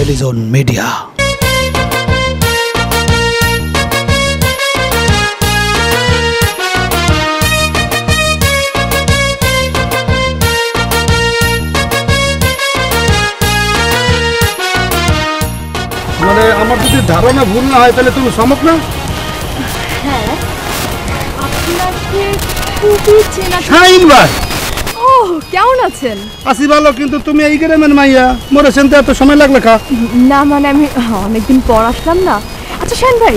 Television media. মানে আমার যদি ধারণা ভুল না হয় তাহলে তুমি সমক না? হ্যাঁ, আপনাকে খুবই চেনা। শাইন ভাই, ও কেমন আছেন? আসি ভালো, কিন্তু তুমি এই গ্রামের মাইয়া, মোরে চিনতে এত সময় লাগলে কা? না মানে আমি অনেকদিন পর আসলাম না। আচ্ছা শাইন ভাই,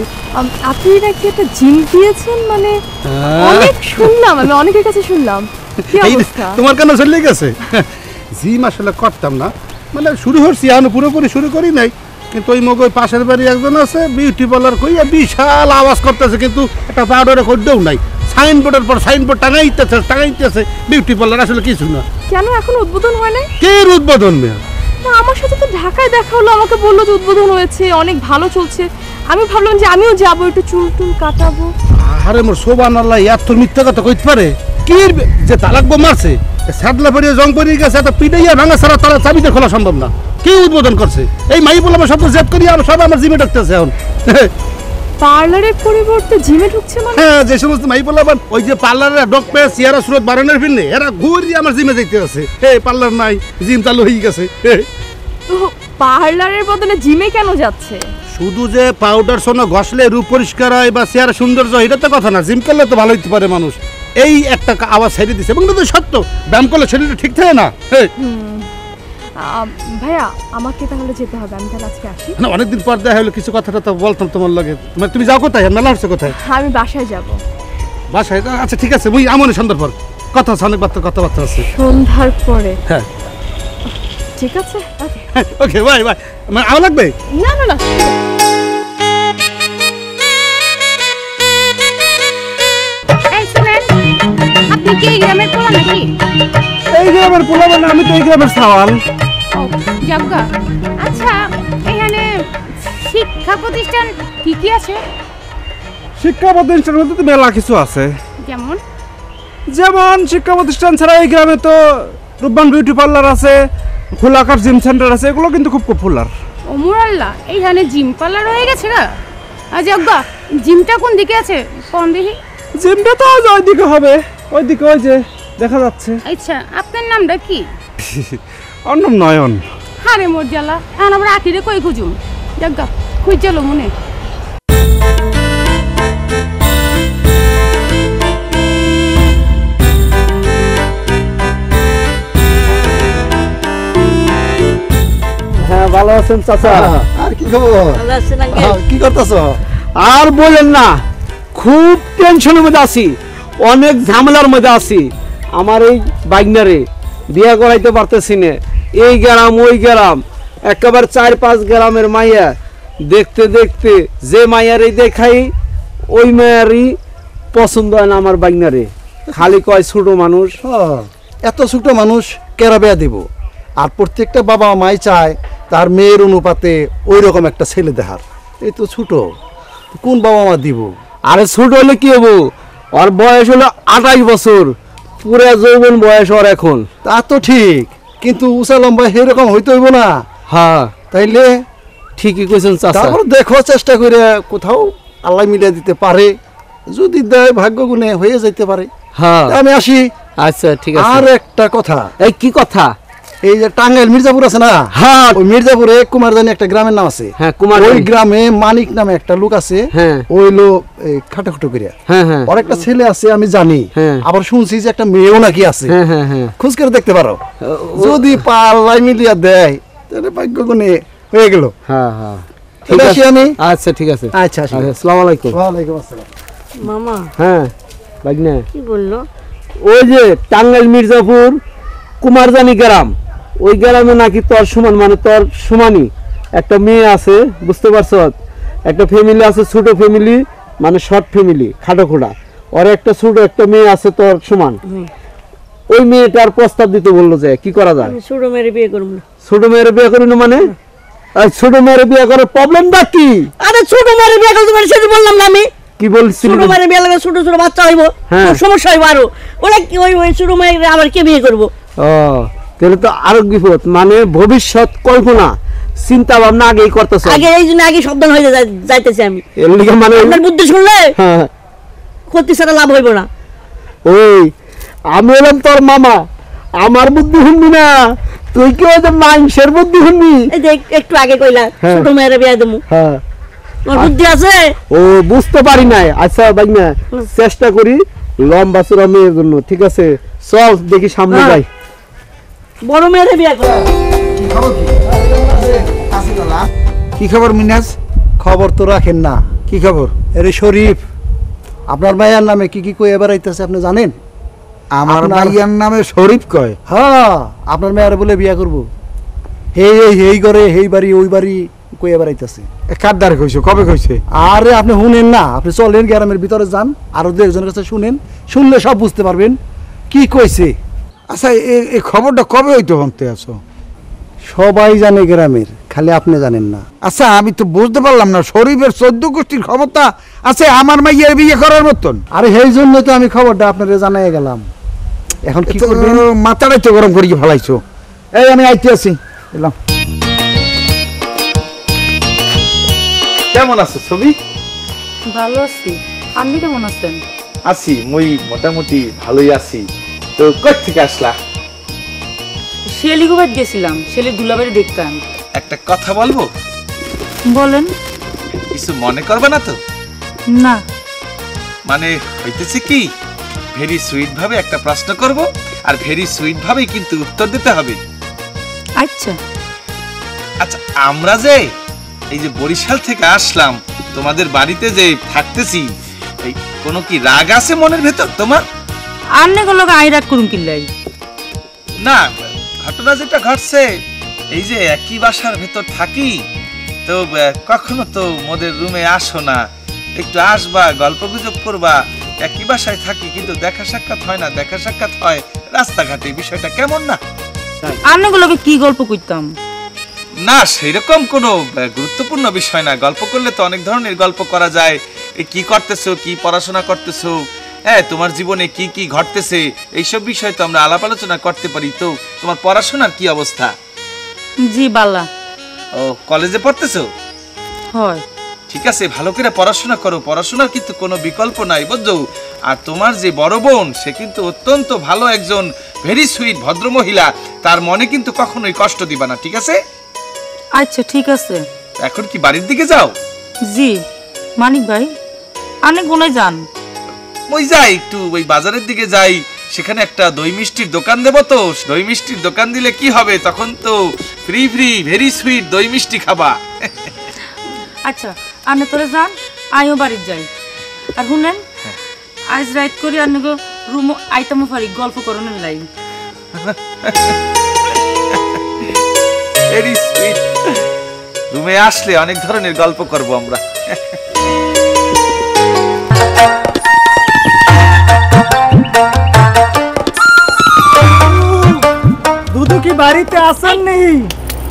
আপনি নাকি একটা জিম দিয়েছেন, মানে অনেক শুনলাম, আমি অনেকের কাছে শুনলাম। কি অবস্থা? তোমার কেন চলে গেছে? জিম আসলে করতাম না, মানে শুরু করছি, এখন পুরোপুরি শুরু করি নাই। কিন্তু ওই মগ ওই পাশের বাড়ি একজন আছে বিউটি পার্লার কইয়া বিশাল আওয়াজ করতেছে, কিন্তু একটা পাউডারে খদ্দেও নাই। সাইনবোর্ডের পর সাইনবোর্ড টাঙাইতেছে বিউটি পার্লার, আসলে কিছু না। কেন এখন উদ্বোধন হয় নাই? কে উদ্বোধন মেয়ে? না, আমার সাথে তো ঢাকায় দেখা হলো, আমাকে বললো যে উদ্বোধন হয়েছে, অনেক ভালো চলছে। আমি ভাবলাম যে আমিও যাবো, একটু চুল টুল কাটাবো। আরে মোর সোবানাল্লাহ, এত মিথ্যা কথা কইতে পারে? কি যে তালাক বো মারছে, সাদলা পড়িয়ে জং পড়িয়ে গেছে, এত পিটাইয়া ভাঙা ছাড়া তারা চাবিতে খোলা সম্ভব না। কে উদ্বোধন করছে? এই মাই বলে আমার শব্দ জেদ করি, আর সব আমার জিমে ঢুকতেছে এখন। পার্লারের পরিবর্তে জিমে ঢুকছে মানে? হ্যাঁ, যে সমস্ত মাই বলে ওই যে পার্লারে ডক পেয়ে চেয়ারা স্রোত বাড়ানোর ফিরনে এরা ঘুরি আমার জিমে যাইতে আছে। এই পার্লার নাই, জিম চালু হয়ে গেছে। তো পার্লারের বদলে জিমে কেন যাচ্ছে? শুধু যে পাউডার সোনা ঘষলে রূপ পরিষ্কার হয় বা চেয়ারা সৌন্দর্য, এটা তো কথা না। জিম করলে তো ভালো হইতে পারে মানুষ। এই একটা আওয়াজ ছেড়ে দিচ্ছে, এবং তো সত্য, ব্যায়াম করলে শরীরটা ঠিক থাকে না। ভাইয়া আমাকে তাহলে যেতে হবে, আমি তাহলে আজকে আসি। না, অনেকদিন পর দেখা হলো, কিছু কথাটা তো বলতাম তোমার লাগে। তুমি যাও কোথায়? মেলা হচ্ছে কোথায়? আমি বাসায় যাব। বাসায়? আচ্ছা ঠিক আছে, মুই আমনে সন্ধ্যার পর কথা আছে, অনেক কথাবার্তা আছে। সন্ধ্যার পরে? হ্যাঁ ঠিক আছে, ওকে, বাই বাই। আমার লাগবে? না না না। এই শুনেন, আপনি কি এই গ্রামের পোলা নাকি? এই গ্রামের পোলা মানে আমি তো এই গ্রামের সাওয়াল। ও যাজ্ঞা। আচ্ছা, এখানে শিক্ষা প্রতিষ্ঠান কি কি আছে? শিক্ষা প্রতিষ্ঠানের মধ্যে তো মেলা কিছু আছে। যেমন? যেমন শিক্ষা প্রতিষ্ঠান ছাড়া এই গ্রামে তো রূপবান বিউটি পার্লার আছে, খোলাকার জিম সেন্টার আছে, এগুলো কিন্তু খুব পপুলার। ও মুরাল্লা, এইখানে জিম পার্লার হয়ে গেছে গা? আর যাজ্ঞা, জিমটা কোন দিকে আছে কোন দেখি? জিমটা তো ওইদিকে হবে, ওইদিকে ওই যে দেখা যাচ্ছে। আচ্ছা, আপনার নামটা কি? ওর নাম নয়ন। হারে মোর জ্বালা, এখন আমরা আখিরে কই খুঁজুম? যাজ্ঞা, খুঁজ চলো মনে। হ্যাঁ, ভালো আছেন চাচা? আর কি খবর? ভালো আছেন আঙ্কেল? কি করতেছ? আর বলেন না, খুব টেনশনের মধ্যে আছি, অনেক ঝামেলার মধ্যে আছি। আমার এই বাইকনারে বিয়ে করাইতে পারতেছি না। এই গ্রাম ওই গ্রাম, একেবারে 4-5 গ্রামের মাইয়া দেখতে দেখতে যে মাইয়ারই দেখাই ওই মাইয়ারই পছন্দ হয় না আমার বাইকনারে। খালি কয় ছোট মানুষ। এত ছোট মানুষ কেরা বিয়া দিব? আর প্রত্যেকটা বাবা মাই চায় তার মেয়ের অনুপাতে ওই রকম একটা ছেলে দেখার। এই তো ছোট, কোন বাবা মা দিব? আরে ছোট হলে কি হবো, ওর বয়স হলো 28 বছর, পুরা যৌবন বয়স ওর এখন। তা তো ঠিক, কিন্তু উঁচা লম্বা সেরকম হইতে হইব না। হ্যাঁ তাইলে ঠিকই কইছেন চাচা। তারপর দেখো, চেষ্টা করে কোথাও আল্লাহ মিলিয়ে দিতে পারে, যদি দেয় ভাগ্য গুণে হয়ে যাইতে পারে। হ্যাঁ আমি আসি। আচ্ছা ঠিক আছে। আর একটা কথা, এই কি কথা? এই যে টাঙ্গাইল মির্জাপুর আছে না, হ্যাঁ ওই মির্জাপুরে কুমারজানি একটা গ্রামের নাম আছে। হ্যাঁ কুমার। ওই গ্রামে মানিক নামে একটা লোক আছে। হ্যাঁ ওই লোক খাটাখুটো করিয়া। হ্যাঁ হ্যাঁ ওর একটা ছেলে আছে আমি জানি। হ্যাঁ। আবার শুনছি যে একটা মেয়েও নাকি আছে। হ্যাঁ হ্যাঁ হ্যাঁ খোঁজ করে দেখতে পারো, যদি পাল্লাই মিলিয়া দেয় তাহলে ভাগ্য গুণে হয়ে গেল। হ্যাঁ হ্যাঁ ঠিক আছে আমি। আচ্ছা ঠিক আছে। আচ্ছা আসসালামু আলাইকুম। ওয়ালাইকুম আসসালাম। মামা হ্যাঁ ভাগ্নে, কি বললো? ওই যে টাঙ্গাইল মির্জাপুর কুমারজানি গ্রাম, ওই গ্রামে নাকি তোর সমান, মানে তোর সমানই একটা মেয়ে আছে, বুঝতে পারছ? একটা ফ্যামিলি আছে, ছোট ফ্যামিলি, মানে শর্ট ফ্যামিলি, খাটোখোটা। ওর একটা ছোট একটা মেয়ে আছে তোর সমান। ওই মেয়েটার প্রস্তাব দিতে বললো যে কি করা যায়। ছোট মেয়ের বিয়ে করবো না। ছোট মেয়ের বিয়ে করি না মানে? ছোট মেয়ের বিয়ে করার প্রবলেমটা কি? আরে ছোট মেয়ের বিয়ে করতে মানে সেটা বললাম না আমি। কি বলছিস? ছোট মেয়ের বিয়ে লাগবে, ছোট ছোট বাচ্চা হইব, সমস্যা হইব আরো। ওরা কি ওই ছোট মেয়ের আবার কে বিয়ে করবো? ও তাহলে তো আরো বিপদ, মানে ভবিষ্যৎ কল্পনা চিন্তা ভাবনা আগেই করতেছ আগে এই জন্য আগে সাবধান হয়ে যাইতেছি আমি এর লিগে মানে আপনার বুদ্ধি শুনলে হ্যাঁ ক্ষতি ছাড়া লাভ হইব না। ওই আমি হলাম তোর মামা, আমার বুদ্ধি শুনবি না, তুই কি ওই যে মানুষের বুদ্ধি শুনবি? এই যে একটু আগে কইলা হ্যাঁ। ছোট মেয়েরা বিয়া দেবো, হ্যাঁ তোমার বুদ্ধি আছে? ও বুঝতে পারি নাই। আচ্ছা ভাই না চেষ্টা করি লম্বা চূড়া মেয়ের জন্য, ঠিক আছে চল দেখি সামনে হ্যাঁ। যাই। বড় মেয়েরা বিয়া করা। কি খবর মিনাজ? খবর তো রাখেন না। কি খবর? এরে শরীফ, আপনার মায়ের নামে কি কি কইয়া বেড়াইতেছে আপনি জানেন? আমার আপনার- ভাইয়ার নামে শরীফ কয়। হ্যাঁ, আপনার মেয়ের বলে বিয়া করবো, এই করে এই বাড়ি ওই বাড়ি কইয়া বেড়াইতেছে। কার দ্বারে কইছো? কবে কইছে? আরে আপনি শুনেন না, আপনি চলেন গ্রামের ভিতরে যান, আরো দু একজনের কাছে শুনেন, শুনলে সব বুঝতে পারবেন কি কইছে। আচ্ছা এই খবরটা কবে হইতো হতে আছো? সবাই জানে গ্রামের, খালি আপনি জানেন না। আচ্ছা আমি তো বুঝতে পারলাম না, শরীফের 14 গোষ্ঠীর ক্ষমতা আছে আমার মাইয়ের বিয়ে করার মতন? আরে সেই জন্য তো আমি খবরটা আপনাদের জানাই গেলাম। এখন কি তো করবেন? মাথাটাই তো গরম করিয়ে ফেলাইছো। এই আমি আইতে আছি, এলাম। কেমন আছো ছবি? ভালো আছি, আপনি কেমন আছেন? আছি, মই মোটামুটি ভালোই আছি। তো কই থেকে আসলা? শিয়ালিগোবাদ গেছিলাম, শিয়ালি দুলাবাড়ি দেখতাম। একটা কথা বলবো? বলেন। কিছু মনে করবে না তো? না। মানে হইতেছে কি, ভেরি সুইট ভাবে একটা প্রশ্ন করব, আর ভেরি সুইট ভাবেই কিন্তু উত্তর দিতে হবে। আচ্ছা আচ্ছা, আমরা যে এই যে বরিশাল থেকে আসলাম, তোমাদের বাড়িতে যে থাকতেছি, এই কোনো কি রাগ আছে মনের ভেতর তোমার? আন্নে গুলো আই রাগ করুন কিল্লাই? না, ঘটনা যেটা ঘটছে, এই যে একই বাসার ভেতর থাকি, তো কখনো তো মোদের রুমে আসো না, একটু আসবা, গল্প গুজব করবা, একই বাসায় থাকি কিন্তু দেখা সাক্ষাৎ হয় না, দেখা সাক্ষাৎ হয় রাস্তাঘাটে, বিষয়টা কেমন না? আন্নে গুলোকে কি গল্প করতাম? না, সেরকম কোনো গুরুত্বপূর্ণ বিষয় না, গল্প করলে তো অনেক ধরনের গল্প করা যায়। এই কি করতেছো, কি পড়াশোনা করতেছো, হ্যাঁ তোমার জীবনে কি কি ঘটতেছে, এইসব বিষয় তো আমরা আলাপ আলোচনা করতে পারি। তো তোমার পড়াশোনার কি অবস্থা? জি বালা। ও, কলেজে পড়তেছো? হয়। ঠিক আছে, ভালো করে পড়াশোনা করো, পড়াশোনার কিন্তু কোনো বিকল্প নাই, বুঝছো? আর তোমার যে বড় বোন, সে কিন্তু অত্যন্ত ভালো একজন ভেরি সুইট ভদ্র মহিলা, তার মনে কিন্তু কখনোই কষ্ট দিবা না, ঠিক আছে? আচ্ছা ঠিক আছে। এখন কি বাড়ির দিকে যাও? জি মানিক ভাই, আন্নে কোনায় যান? ওই যাই একটু ওই বাজারের দিকে যাই, সেখানে একটা দই মিষ্টির দোকান দেবো। তো দই মিষ্টির দোকান দিলে কি হবে, তখন তো ফ্রি ফ্রি ভেরি সুইট দই মিষ্টি খাবা। আচ্ছা আন্নে তোরে যান, আইও বাড়ির যাই। আর শুনেন, আজ রাত করি আন্নে গো রুম আইতামো পারি গল্প করনের লাই। Very sweet. রুমে আসলে অনেক ধরনের গল্প করব আমরা। দুদু কি বাড়িতে আসেন নেই?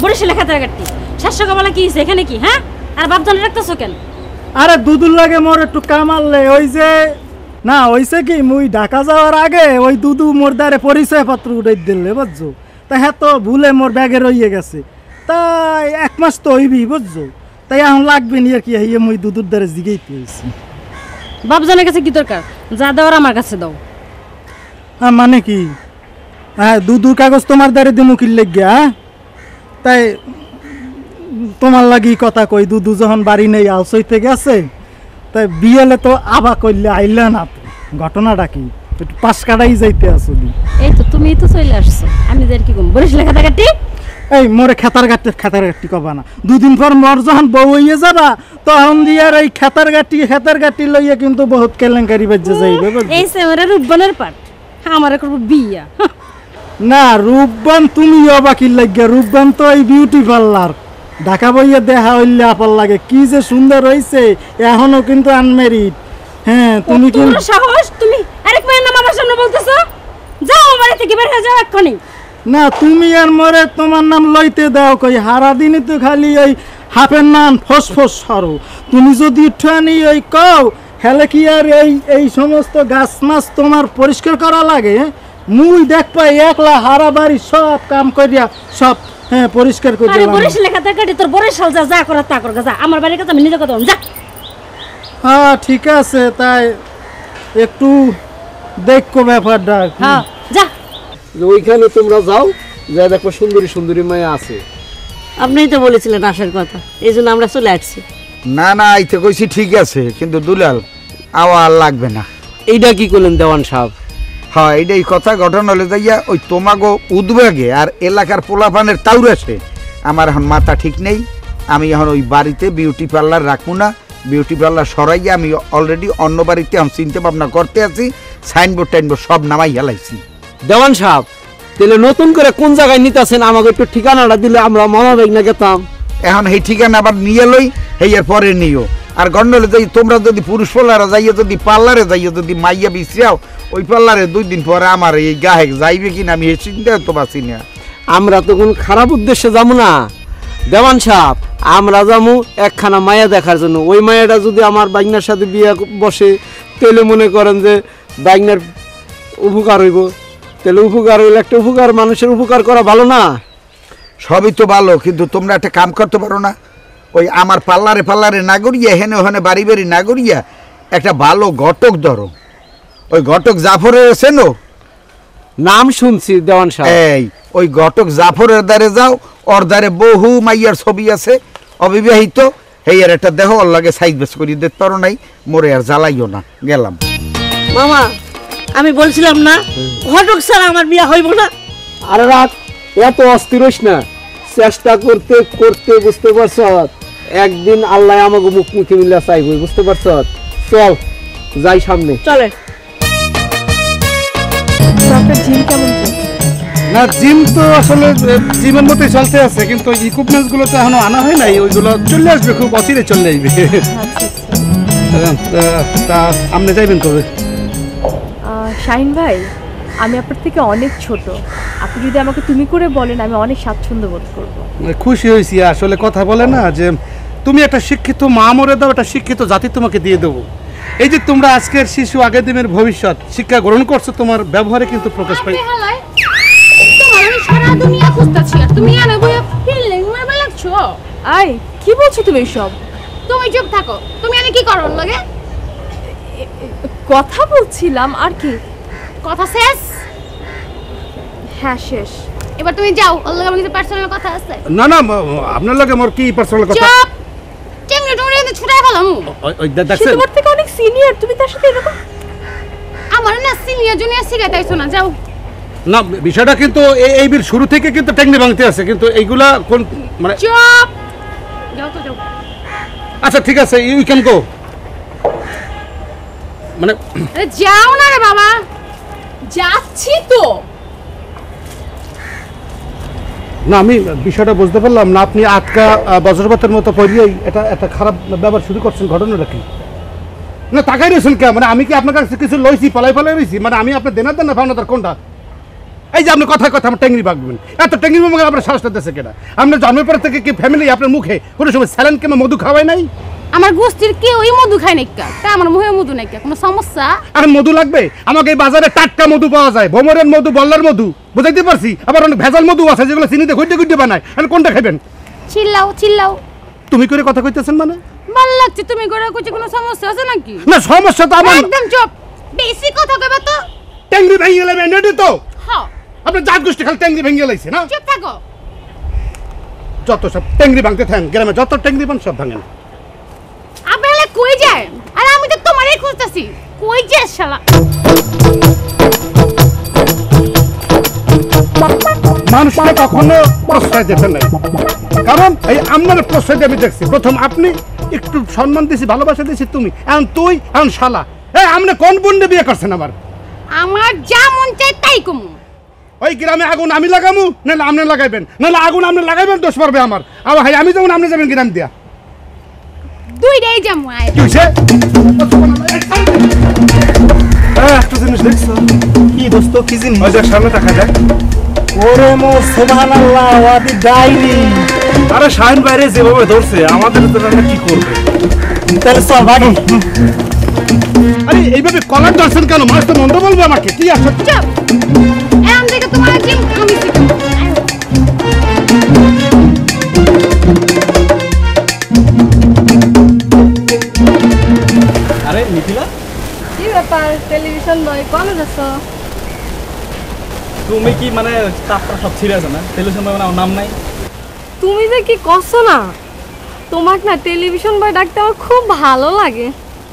বরিশালে খাতার কাটতি শাসক বলা কি এখানে কি? হ্যাঁ, আর বাপ জানে রাখতেছো কেন? আরে দুদুর লাগে মোর একটু কামাললে, ওই যে না হইছে কি, মুই ঢাকা যাওয়ার আগে ওই দুদু মোর দ্বারে পরিচয় পত্র উঠাই দিলে, বুঝছো? তা হ্যাঁ তো ভুলে মোর ব্যাগে রইয়ে গেছে, তাই 1 মাস তো হইবি, বুঝছো? তাই এখন লাগবে নি আর কি, হইয়ে মুই দুদুর দ্বারে জিগেই পেয়েছি। বাপ জানের কাছে কি দরকার? যা দেওয়ার আমার কাছে দাও। হ্যাঁ মানে কি? হ্যাঁ দুদুর কাগজ তোমার দ্বারে দিমু কি লেগে? হ্যাঁ তাই তোমার লাগি কথা কই, দুদু যখন বাড়ি নেই আলসইতে গেছে, তাই বিয়েলে তো আবা করলে আইলে না, ঘটনাটা কি একটু পাশ কাটাই যাইতে আসলি। এই তো তুমি তো চলে আসছো, আমি যাই কি কম বরিশালে খাতা কাটি। এই মোরে খেতার গাটি কবা না, দুদিন পর মোর যখন বউ হইয়ে যাবা, তখন দিয়ে আর এই খেতার গাটি লইয়া কিন্তু বহুত কেলেঙ্কারি বাজে যাইবে। এই সেমরে রূপবানের পাট, আমারে করব বিয়া। না রূপবান তুমি অবাকি লাগিয়া, রূপবান তো এই বিউটি পার্লার, ঢাকা বইয়া দেখা হইলে আপার লাগে, কি যে সুন্দর হইছে, এখনো কিন্তু আনমেরিড। হ্যাঁ তুমি কি তোমার সাহস, তুমি আরেক মেয়ের নাম আমার সামনে বলতেছো? যাও আমার বাড়ি থেকে বের হয়ে যাও এক্ষুনি। না তুমি আর মরে তোমার নাম লইতে দাও কই, হারা দিনই তো খালি ওই হাফের নাম ফসফস সরো। তুমি যদি ঠানি ওই কও, হেলে কি আর এই সমস্ত গাছ মাছ তোমার পরিষ্কার করা লাগে? মুই দেখ পাই একলা হারা বাড়ি সব কাম করিয়া সব হ্যাঁ পরিষ্কার করে আরে দিলাম। বরিশাল লেখা কাটি তোর বরিশাল যা যা করার তা কর যা আমার বাড়ির কাছে আমি নিজে কথা বলবো, যা হ্যাঁ ঠিক আছে, তাই একটু দেখো ব্যাপারটা কি। হ্যাঁ যা। যে ওইখানে তোমরা যাও, যা দেখো সুন্দরী সুন্দরী মেয়ে আছে। আপনিই তো বলেছিলেন আসার কথা, এই জন্য আমরা চলে আসছি। না না আইতে কইছি ঠিক আছে, কিন্তু দুলাল আওয়ার লাগবে না। এইটা কি করলেন দেওয়ান সাহেব? হ্যাঁ এইটাই কথা। ঘটনা হলে যাইয়া ওই তোমাগো উদ্বেগে আর এলাকার পোলাপানের তাউরাসে আমার এখন মাথা ঠিক নেই। আমি এখন ওই বাড়িতে বিউটি পার্লার রাখবো না, বিউটি পার্লার সরাইয়া আমি অলরেডি অন্য বাড়িতে আমি চিন্তা ভাবনা করতে আছি, সাইনবোর্ড টাইনবোর্ড সব নামাই হেলাইছি। দেওয়ান সাহেব, তাহলে নতুন করে কোন জায়গায় নিতেছেন আমাকে একটু ঠিকানাটা দিলে আমরা মনোবেগ না গেতাম। এখন এই ঠিকানা আবার নিয়ে লই, হেয়ার পরে নিও। আর গন্ডলে যাই তোমরা যদি পুরুষ পার্লারে যাইয়া যদি পার্লারে যাইয়া যদি মাইয়া বিশ্রাও, ওই পার্লারে 2 দিন পরে আমার এই গাহেক যাইবে কিনা আমি এই চিন্তা তো পাচ্ছি না। আমরা তো কোন খারাপ উদ্দেশ্যে যাবো না দেওয়ান সাহেব, আমরা যাবো একখানা মায়া দেখার জন্য। ওই মায়াটা যদি আমার বাইগনার সাথে বিয়ে বসে, তাহলে মনে করেন যে বাইগনার উপকার হইব। তাহলে উপকার হইলে একটা উপকার, মানুষের উপকার করা ভালো না? সবই তো ভালো, কিন্তু তোমরা একটা কাম করতে পারো না? ওই আমার পাল্লারে না করিয়া হেনে ওখানে বাড়ি বাড়ি না করিয়া একটা ভালো ঘটক ধরো। ওই ঘটক জাফরের আছেন, নাম শুনছি দেওয়ান সাহেব। এই ওই ঘটক জাফরের দ্বারে যাও, ওর দ্বারে বহু মাইয়ার ছবি আছে অবিবাহিত, এই আর একটা দেহ ওর লাগে সাইজ বেস করিয়ে দিতে পারো নাই, মোরে আর জ্বালাইও না। গেলাম। মামা আমি বলছিলাম না ঘটক স্যার আমার বিয়ে হইব না। আরে রাত, এত অস্থির হইস না। চেষ্টা করতে করতে বুঝতে পারছ একদিন আল্লাহ আমাকে মুখোমুখি মিলে চাইব, বুঝতে পারছ? চল যাই সামনে। চলে আপনার জিম কেমন চলছে? না জিম তো আসলে জিমের মতোই চলতে আছে, কিন্তু ইকুইপমেন্টস গুলো তো এখনো আনা হয় নাই, ওইগুলো চলে আসবে, খুব অচিরে চলে আসবে। তা আপনি যাইবেন কবে? শাহিন ভাই, আমি আপনার থেকে অনেক ছোট, আপনি যদি আমাকে তুমি করে বলেন আমি অনেক স্বাচ্ছন্দ্য বোধ করব। খুশি হয়েছি। আসলে কথা বলে না যে তুমি একটা শিক্ষিত মা মরে দাও, একটা শিক্ষিত জাতি তোমাকে দিয়ে দেবো। এই যে তোমরা আজকের শিশু আগের দিনের ভবিষ্যৎ শিক্ষা গ্রহণ করছো, তোমার ব্যবহারে কিন্তু প্রকাশ পাই। তোমার আমি সারা দুনিয়া খুঁজতাছি আর তুমি এনে বইয়া ফিল্ডিং মারবা লাগছো। আই কি বলছো তুমি এসব? তুমি চুপ থাকো। তুমি এনে কি করো লাগে? কথা বলছিলাম আর কি। কথা শেষ? হ্যাঁ শেষ। এবার তুমি যাও, ওর লগে আমার কিছু পার্সোনাল কথা আছে। না না, আপনার লগে মোর কি পার্সোনাল কথা? চুপ। কেমনে তুমি এনে ছুটাই ফেলাম? ওই সে দেখছেন, তোমার থেকে অনেক সিনিয়র, তুমি তার সাথে এরকম। আমার না সিনিয়র জুনিয়র শিখাইতাইছো না, যাও। না বিষয়টা কিন্তু এই বিল শুরু থেকে কিন্তু টেকনি ভাঙতে আছে, কিন্তু এইগুলা কোন মানে। চুপ। যাও তো যাও। আচ্ছা ঠিক আছে, ইউ ক্যান গো। মানে আরে যাও না রে বাবা। যাচ্ছি তো। না আমি বিষয়টা বুঝতে পারলাম না, আপনি আটকা বজ্রপাতের মতো পড়িয়েই এটা একটা খারাপ ব্যবহার শুরু করছেন, ঘটনাটা কি? না তাকাই রয়েছেন কে? মানে আমি কি আপনার কাছে কিছু লইছি, পালাই রয়েছি? মানে আমি আপনার দেনার দেন না ভাবনা কোনটা? এই যে আপনি কথায় কথা আমার টেঙ্গি বাগবেন, এত টেঙ্গি বাগবেন আপনার সাহসটা দেশে কেনা? আপনার জন্মের পর থেকে কি ফ্যামিলি আপনার মুখে কোনো সময় স্যালেন কিংবা মধু খাওয়াই নাই? আমার গোষ্ঠীর কেউ ওই মধু খায় নাকি? তা আমার মুখে মধু নাকি? কোনো সমস্যা? আর মধু লাগবে আমাকে? এই বাজারে টাটকা মধু পাওয়া যায়, ভোমরের মধু, বল্লার মধু, বুঝাইতে পারছি। আবার অনেক ভেজাল মধু আছে যেগুলো চিনিতে ঘুরতে ঘুরতে বানায়। আর কোনটা খাবেন? চিল্লাও চিল্লাও। তুমি করে কথা কইতেছেন মানে? ভালো লাগছে তুমি করে কইছো, কোনো সমস্যা আছে নাকি? না সমস্যা তো আমার। একদম চুপ। বেশি কথা কইবা তো। টেঙ্গি ভেঙে গেলে এনে তো হ্যাঁ। আপনার জাত গোষ্ঠী খালি টেঙ্গি ভেঙে লাইছে না? চুপ থাকো। যত সব টেঙ্গি ভাঙতে থাকেন, গ্রামে যত টেঙ্গি ভাঙ সব ভাঙেন। আপনারা কই যায়? আর আমি তো তোমারই খুঁজতাছি। কই যায় শালা? মানুষকে কখনো প্রশ্রয় দিতে নাই, কারণ এই আপনার প্রশ্রয় দিয়ে আমি দেখছি। প্রথম আপনি একটু সম্মান দিয়েছি, ভালোবাসা দিয়েছি, তুমি এখন তুই, এখন শালা। এই আপনি কোন বন্ডে বিয়ে করছেন আবার? আমার যা মন চাই তাই কমু। ওই গ্রামে আগুন আমি লাগামু, নাহলে আপনি লাগাইবেন, নাহলে আগুন আপনি লাগাইবেন, দোষ পারবে আমার। আবার হাই আমি যেমন আপনি যাবেন গ্রাম দিয়া। দুইটাই যামু আয়। কি হইছে? একটা জিনিস দেখছো? কি দোস্ত, কি জিনিস? ওই যে সামনে দেখা যায়। ওরে মো সুবহানাল্লাহ, ওয়াদি ডাইরি। আরে শাহিন বাইরে যেভাবে ধরছে আমাদের তো কি করবে? তাহলে চল ভাগি। আরে এইভাবে কলার ধরছেন কেন? মানুষ তো মন্দ বলবে আমাকে। কি আসলে চুপ। এরম দেখে তোমার জিম আমি শিখাবো। শোন ভাই কলেজ আছো? তুমি কি মানে তাপটা সব ছিঁড়ে আছে না? টেলিভিশন বয় মানে আমার নাম নাই? তুমি যে কি করছো না, তোমাকে না টেলিভিশন বয় ডাকতে আমার খুব ভালো লাগে।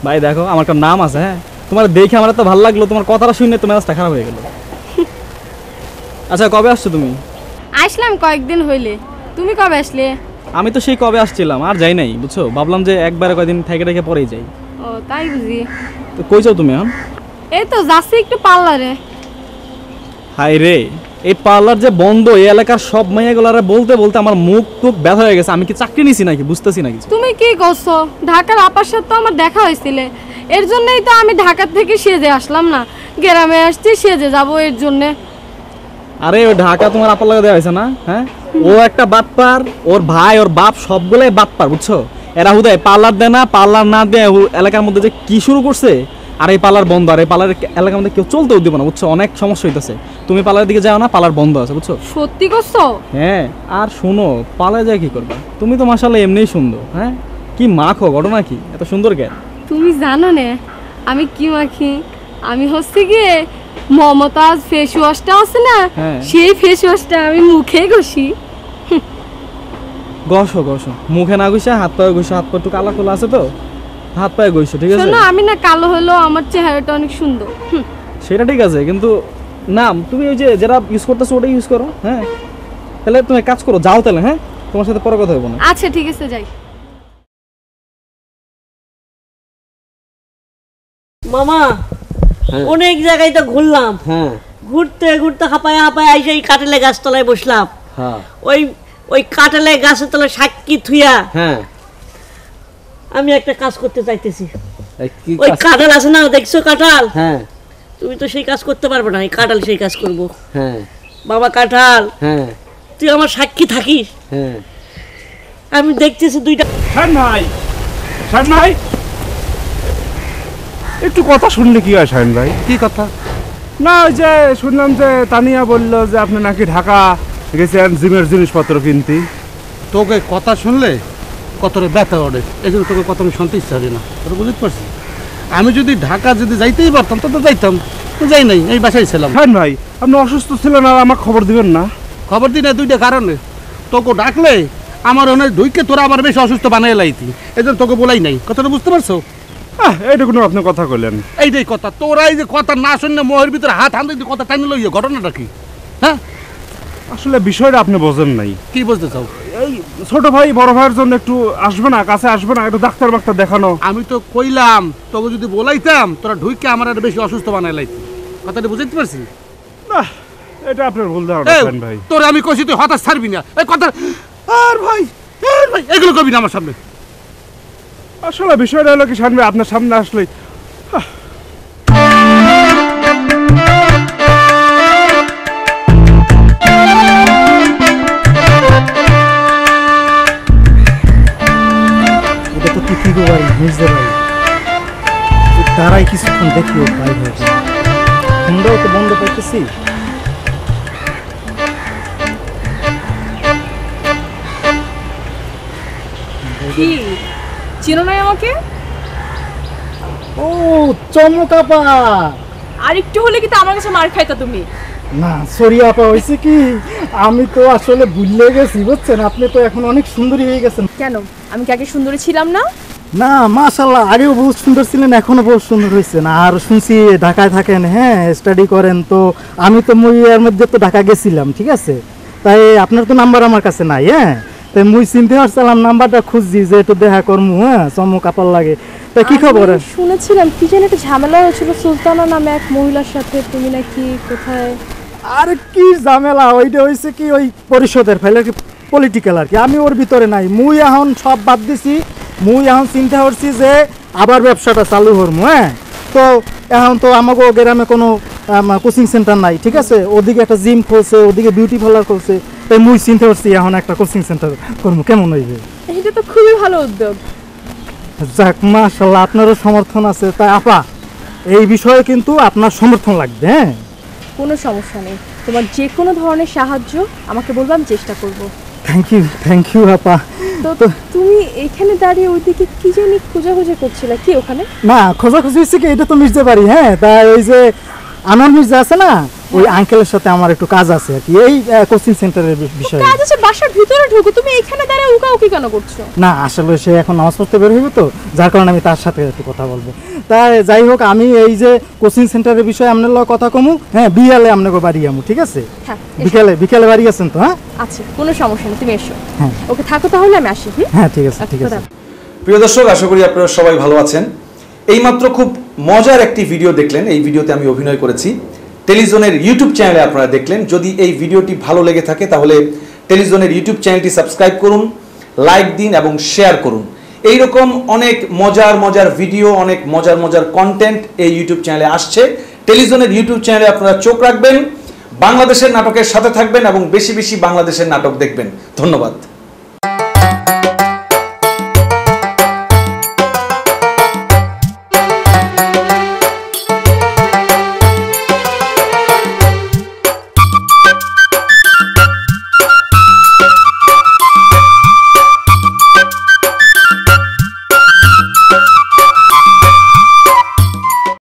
ভাই দেখো আমার একটা নাম আছে, হ্যাঁ তোমার দেখে আমার এত ভালো লাগলো, তোমার কথাটা শুনে তোমার মেজাজটা খারাপ হয়ে গেল। আচ্ছা কবে আসছো তুমি? আসলাম কয়েকদিন হইলে। তুমি কবে আসলে? আমি তো সেই কবে আসছিলাম, আর যাই নাই বুঝছো, ভাবলাম যে একবারে কয়দিন থেকে রেখে পরেই যাই। ও তাই বুঝি। তো কই যাও তুমি এখন? এই তো যাচ্ছি একটু পার্লারে। হাই রে, এই পার্লার যে বন্ধ, এই এলাকার সব মেয়েগুলারে বলতে বলতে আমার মুখ টুক ব্যথা হয়ে গেছে। আমি কি চাকরি নিছি নাকি বুঝতেছি না কিছু। তুমি কি করছো? ঢাকার আপার সাথে তো আমার দেখা হয়েছিল, এর জন্যই তো আমি ঢাকা থেকে সেজে আসলাম না, গ্রামে আসছি সেজে যাবো এর জন্য। আরে ওই ঢাকা তোমার আপার লাগে দেওয়া হয়েছে না? হ্যাঁ ও একটা বাটপার, ওর ভাই ওর বাপ সবগুলাই বাটপার বুঝছো। এরা হুদায় পার্লার দেয় না, পার্লার না দেয় এলাকার মধ্যে যে কি শুরু করছে। আর এই পার্লার বন্ধ, আর এই পার্লার এলাকার মধ্যে কেউ চলতেও দিব না বুঝছো, অনেক সমস্যা হইতেছে। তুমি পার্লারের দিকে যাও না, পার্লার বন্ধ আছে বুঝছো। সত্যি করছো? হ্যাঁ আর শোনো, পার্লারে যায় কি করবা? তুমি তো মাশাআল্লাহ এমনিই সুন্দর, হ্যাঁ কি মাখো, ঘটনা কি এত সুন্দর কেন? তুমি জানো না আমি কি মাখি? আমি হচ্ছে গিয়ে মমতাজ ফেস ওয়াশটা আছে না, সেই ফেস ওয়াশটা আমি মুখে ঘষি। ঘষো ঘষো, মুখে না ঘষে হাত পায়ে ঘষো, হাত পা একটু কালা খোলা আছে তো, হাত পায়ে ঘষো ঠিক আছে। শোনো আমি না কালো হলো আমার চেহারাটা অনেক সুন্দর। সেটা ঠিক আছে, কিন্তু নাম তুমি ওই যে যেটা ইউজ করতেছো ওটাই ইউজ করো। হ্যাঁ তাহলে তুমি কাজ করো, যাও তাহলে। হ্যাঁ তোমার সাথে পরে কথা হইব না। আচ্ছা ঠিক আছে যাই। মামা অনেক জায়গায় তো ঘুরলাম, ঘুরতে ঘুরতে হাঁপায় হাঁপায় আইসে এই কাঁঠালে গাছ তলায় বসলাম। ওই ওই কাঁঠালে গাছের তলায় সাক্ষী থুইয়া আমি একটা কাজ করতে চাইতেছি। ওই কাঁঠাল আছে না, দেখছো কাঁঠাল? তুমি তো সেই কাজ করতে পারবে না, এই কাঁঠাল সেই কাজ করবো। বাবা কাঁঠাল তুই আমার সাক্ষী থাকিস। আমি দেখতেছি দুইটা ভাই একটু কথা শুনলে কি হয় শাহিন ভাই? কি কথা? না ওই যে শুনলাম যে তানিয়া বললো যে আপনি নাকি ঢাকা গেছেন জিমের জিনিসপত্র কিনতে। তোকে কথা শুনলে কতটা ব্যথা ওঠে, এই জন্য তোকে কথা আমি শুনতে ইচ্ছা করি না, তোর বুঝতে পারছি। আমি যদি ঢাকা যদি যাইতেই পারতাম তো যাইতাম, তো যাই নাই, এই বাসায় ছিলাম। হ্যাঁ ভাই আপনি অসুস্থ ছিলেন আর আমাকে খবর দিবেন না? খবর দিই না দুইটা কারণে। তোকে ডাকলে আমার অনেক ঢুইকে তোরা আবার বেশি অসুস্থ বানাই লাইতি, এই জন্য তোকে বলাই নাই। কথাটা বুঝতে পারছো? এইটুকুন আপনি কথা কইলেন, এইটাই কথা। তোরা এই যে কথা না শুনলে মোহের ভিতরে হাত হান দিয়ে কথা টানি লইয়া, ঘটনাটা কি? হ্যাঁ আসলে বিষয়টা আপনি বোঝেন নাই। কি বুঝতে চাও? এই ছোট ভাই বড় ভাইয়ের জন্য একটু আসবে না, কাছে আসবে না, একটু ডাক্তার মাক্তার দেখানো। আমি তো কইলাম তোকে যদি বলাইতাম তোরা ঢুইকে আমার আর বেশি অসুস্থ বানাই লাইতি। কথাটা বুঝতে পারছি না? এটা আপনার ভুল ধারণা ভাই। তোরে আমি কইছি তুই হতাশ ছাড়বি না, এই কথা। আর ভাই এগুলো কবি না আমার সামনে। আসলে বিষয়টা হলো কি সামনে, আপনার সামনে আসলে এটা তো তিথি গো ভাই, বুঝতে ভাই তারাই কিছুক্ষণ দেখিও ভাই ভাই ফোনটাও তো বন্ধ করতেছি। কি চিনো না আমাকে? ও চমক আপা, আর একটু হলে কি তো আমার কাছে মার খাইতা তুমি? না সরি আপা, হয়েছে কি আমি তো আসলে ভুলে গেছি বুঝছেন, আপনি তো এখন অনেক সুন্দরী হয়ে গেছেন। কেন আমি কি আগে সুন্দরী ছিলাম না? না মাশাআল্লাহ, আগেও বহুত সুন্দর ছিলেন, এখনো বহুত সুন্দর হয়েছেন। আর শুনছি ঢাকায় থাকেন, হ্যাঁ স্টাডি করেন। তো আমি তো এর মধ্যে তো ঢাকা গেছিলাম, ঠিক আছে, তাই আপনার তো নাম্বার আমার কাছে নাই। হ্যাঁ তাই মুই চিনতে পারছিলাম, নাম্বারটা খুঁজছি যে একটু দেখা করমু। হ্যাঁ চমক আপার লাগে। তা কি খবর? শুনেছিলাম কি যেন একটা ঝামেলা হয়েছিল সুলতানা নামে এক মহিলার সাথে, তুমি নাকি কোথায়? আর কি ঝামেলা, ওইটা হয়েছে কি ওই পরিষদের ফাইলে পলিটিক্যাল আর কি, আমি ওর ভিতরে নাই। মুই এখন সব বাদ দিছি, মুই এখন চিন্তা করছি যে আবার ব্যবসাটা চালু করবো। হ্যাঁ তো এখন তো আমাকে গ্রামে কোনো কোচিং সেন্টার নাই, ঠিক আছে, ওদিকে একটা জিম খুলছে, ওদিকে বিউটি পার্লার খুলছে, তাই মুই চিন্তা করছি এখন একটা কোচিং সেন্টার করবো, কেমন হইবে? এটা তো খুবই ভালো উদ্যোগ। যাক মাশাআল্লাহ, আপনারও সমর্থন আছে। তাই আপা এই বিষয়ে কিন্তু আপনার সমর্থন লাগবে। হ্যাঁ কোনো সমস্যা নেই, তোমার যে কোনো ধরনের সাহায্য আমাকে বলবো, আমি চেষ্টা করব। থ্যাংক ইউ আপা। তো তুমি এখানে দাঁড়িয়ে ওইদিকে কি জানি খোঁজাখুঁজি করছিলে, কি ওখানে? না খোঁজাখুঁজি হচ্ছে কি, এটা তো মিশতে পারি। হ্যাঁ, তাই ওই যে আনোয়ার মির্জা আছে না, ওই আঙ্কেলের সাথে আমার একটু কাজ আছে আর কি, এই কোচিং সেন্টারের বিষয়ে। কাজ আছে, বাসার ভিতরে ঢুকো, তুমি এখানে দাঁড়িয়ে উকি কেন করছো? না আসলে সে এখন নামাজ পড়তে বের হইব, তো যার কারণে আমি তার সাথে একটু কথা বলবো। তাই যাই হোক, আমি এই যে কোচিং সেন্টারের বিষয়ে আপনার লগে কথা কমু। হ্যাঁ, বিয়ালে আপনাকে বাড়ি আমু, ঠিক আছে? হ্যাঁ, বিকালে বাড়ি আছেন তো? হ্যাঁ আচ্ছা, কোনো সমস্যা নেই, তুমি এসো। হ্যাঁ ওকে, থাকো তাহলে, আমি আসি। হ্যাঁ ঠিক আছে, ঠিক আছে। প্রিয় দর্শক, আশা করি আপনারা সবাই ভালো আছেন। এইমাত্র খুব মজার একটি ভিডিও দেখলেন। এই ভিডিওতে আমি অভিনয় করেছি। টেলিজনের ইউটিউব চ্যানেলে আপনারা দেখলেন। যদি এই ভিডিওটি ভালো লেগে থাকে তাহলে টেলিজনের ইউটিউব চ্যানেলটি সাবস্ক্রাইব করুন, লাইক দিন এবং শেয়ার করুন। এইরকম অনেক মজার ভিডিও, অনেক মজার কন্টেন্ট এই ইউটিউব চ্যানেলে আসছে। টেলিজনের ইউটিউব চ্যানেলে আপনারা চোখ রাখবেন, বাংলাদেশের নাটকের সাথে থাকবেন এবং বেশি বেশি বাংলাদেশের নাটক দেখবেন। ধন্যবাদ।